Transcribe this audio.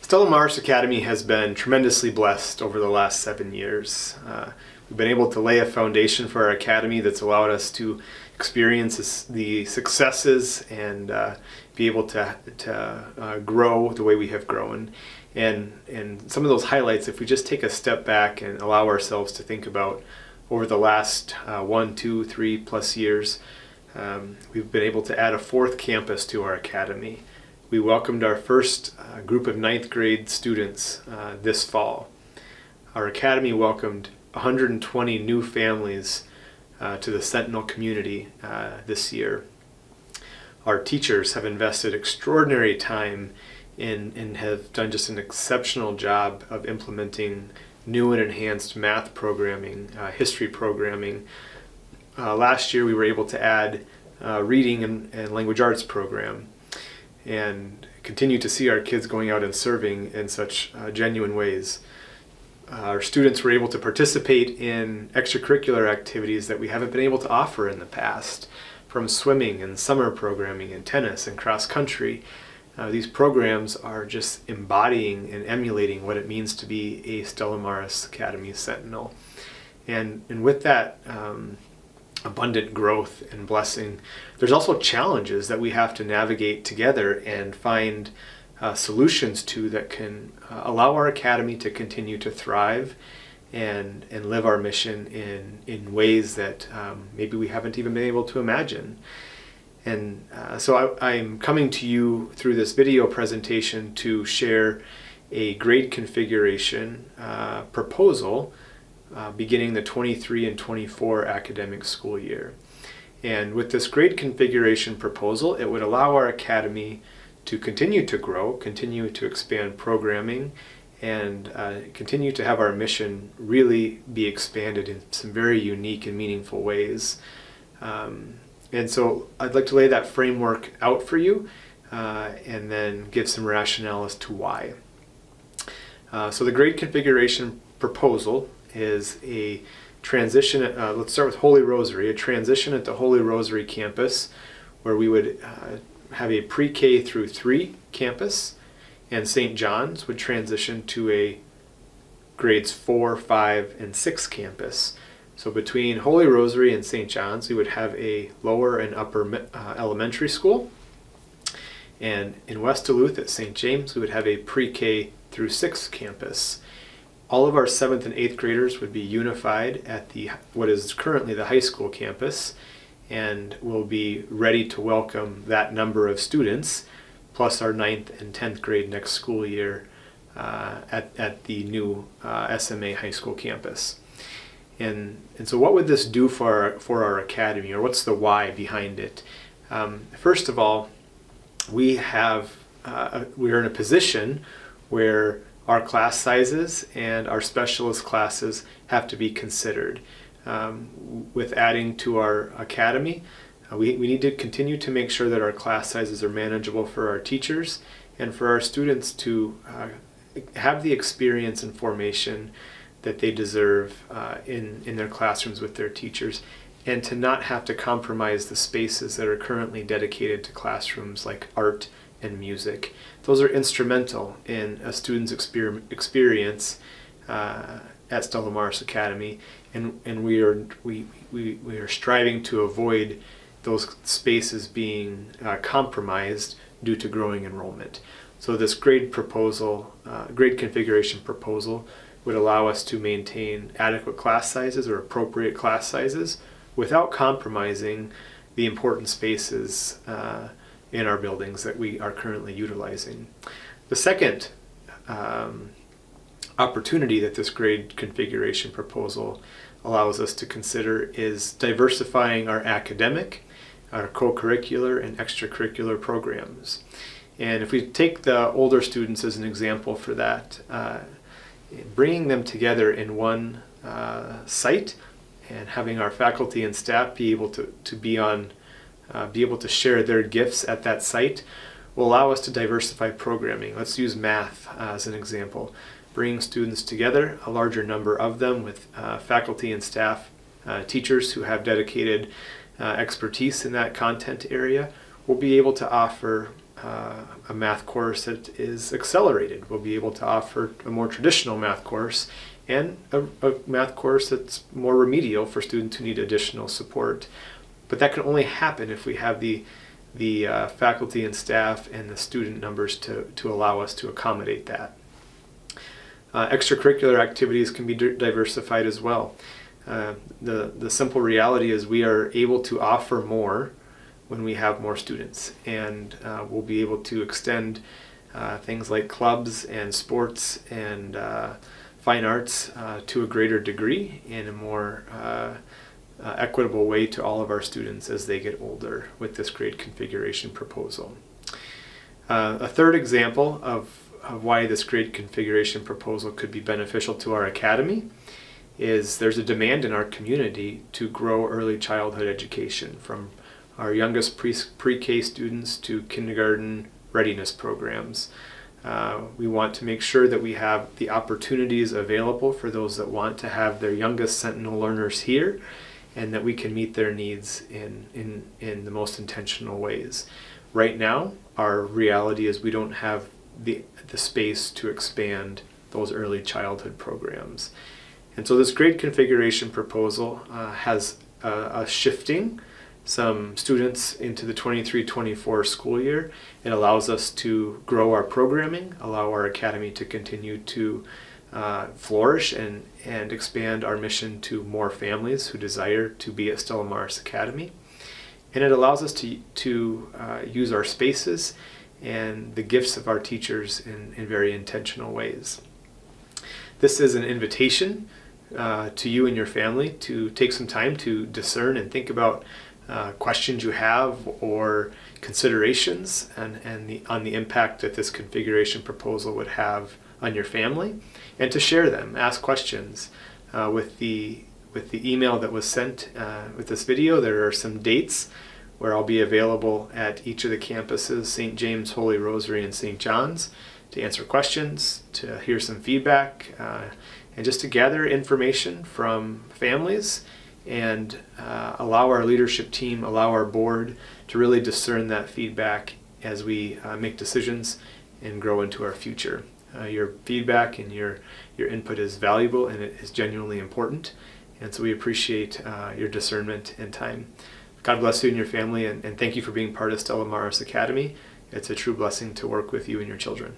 Stella Maris Academy has been tremendously blessed over the last 7 years. We've been able to lay a foundation for our academy that's allowed us to experience the successes and be able to grow the way we have grown. And some of those highlights, if we just take a step back and allow ourselves to think about over the last 1, 2, 3+ years, we've been able to add a 4th campus to our academy. We welcomed our first group of 9th grade students this fall. Our academy welcomed 120 new families to the Sentinel community this year. Our teachers have invested extraordinary time and have done just an exceptional job of implementing new and enhanced math programming, history programming. Last year we were able to add reading and language arts program, and continue to see our kids going out and serving in such genuine ways. Our students were able to participate in extracurricular activities that we haven't been able to offer in the past, from swimming and summer programming and tennis and cross country. These programs are just embodying and emulating what it means to be a Stella Maris Academy Sentinel. And with that abundant growth and blessing, there's also challenges that we have to navigate together and find solutions to that can allow our academy to continue to thrive and live our mission in ways that maybe we haven't even been able to imagine. And so I'm coming to you through this video presentation to share a grade configuration proposal beginning the 23 and 24 academic school year. And with this grade configuration proposal, it would allow our academy to continue to grow, continue to expand programming, and continue to have our mission really be expanded in some very unique and meaningful ways. And so I'd like to lay that framework out for you and then give some rationale as to why. So the grade configuration proposal is a transition, let's start with Holy Rosary, a transition at the Holy Rosary campus where we would have a pre-K through 3 campus, and St. John's would transition to a grades 4, 5, and 6 campus. So between Holy Rosary and St. John's, we would have a lower and upper elementary school. And in West Duluth at St. James, we would have a pre-K through 6 campus. All of our 7th and 8th graders would be unified at what is currently the high school campus, and will be ready to welcome that number of students, plus our 9th and 10th grade next school year at the new SMA high school campus. And so what would this do for our academy, or what's the why behind it? First of all, we are in a position where our class sizes and our specialist classes have to be considered. With adding to our academy, we need to continue to make sure that our class sizes are manageable for our teachers and for our students to have the experience and formation that they deserve in their classrooms with their teachers, and to not have to compromise the spaces that are currently dedicated to classrooms like art and music. Those are instrumental in a student's experience at Stella Maris Academy, and we are striving to avoid those spaces being compromised due to growing enrollment. So this grade configuration proposal would allow us to maintain adequate class sizes or appropriate class sizes without compromising the important spaces in our buildings that we are currently utilizing. The second opportunity that this grade configuration proposal allows us to consider is diversifying our academic, our co-curricular, and extracurricular programs. And if we take the older students as an example for that, bringing them together in one site and having our faculty and staff be able to share their gifts at that site will allow us to diversify programming. Let's use math as an example. Bringing students together, a larger number of them with faculty and staff, teachers who have dedicated expertise in that content area, will be able to offer a math course that is accelerated. We'll be able to offer a more traditional math course and a math course that's more remedial for students who need additional support. But that can only happen if we have the faculty and staff and the student numbers to allow us to accommodate that. Extracurricular activities can be diversified as well. The simple reality is we are able to offer more when we have more students, and we'll be able to extend things like clubs and sports and fine arts to a greater degree in a more equitable way to all of our students as they get older with this grade configuration proposal. A third example of why this grade configuration proposal could be beneficial to our academy is there's a demand in our community to grow early childhood education from our youngest pre-K students to kindergarten readiness programs. We want to make sure that we have the opportunities available for those that want to have their youngest Sentinel learners here, and that we can meet their needs in the most intentional ways. Right now, our reality is we don't have the space to expand those early childhood programs. And so this grade configuration proposal has a shifting some students into the 23-24 school year. It allows us to grow our programming, allow our academy to continue to flourish and expand our mission to more families who desire to be at Stella Maris Academy. And it allows us to use our spaces and the gifts of our teachers in very intentional ways. This is an invitation to you and your family to take some time to discern and think about questions you have or considerations on the impact that this configuration proposal would have on your family, and to share them. Ask questions. With the email that was sent with this video, there are some dates where I'll be available at each of the campuses, St. James, Holy Rosary, and St. John's, to answer questions, to hear some feedback, and just to gather information from families and allow our leadership team, allow our board to really discern that feedback as we make decisions and grow into our future. Your feedback and your input is valuable, and it is genuinely important, and so we appreciate your discernment and time. God bless you and your family, and thank you for being part of Stella Maris Academy. It's a true blessing to work with you and your children.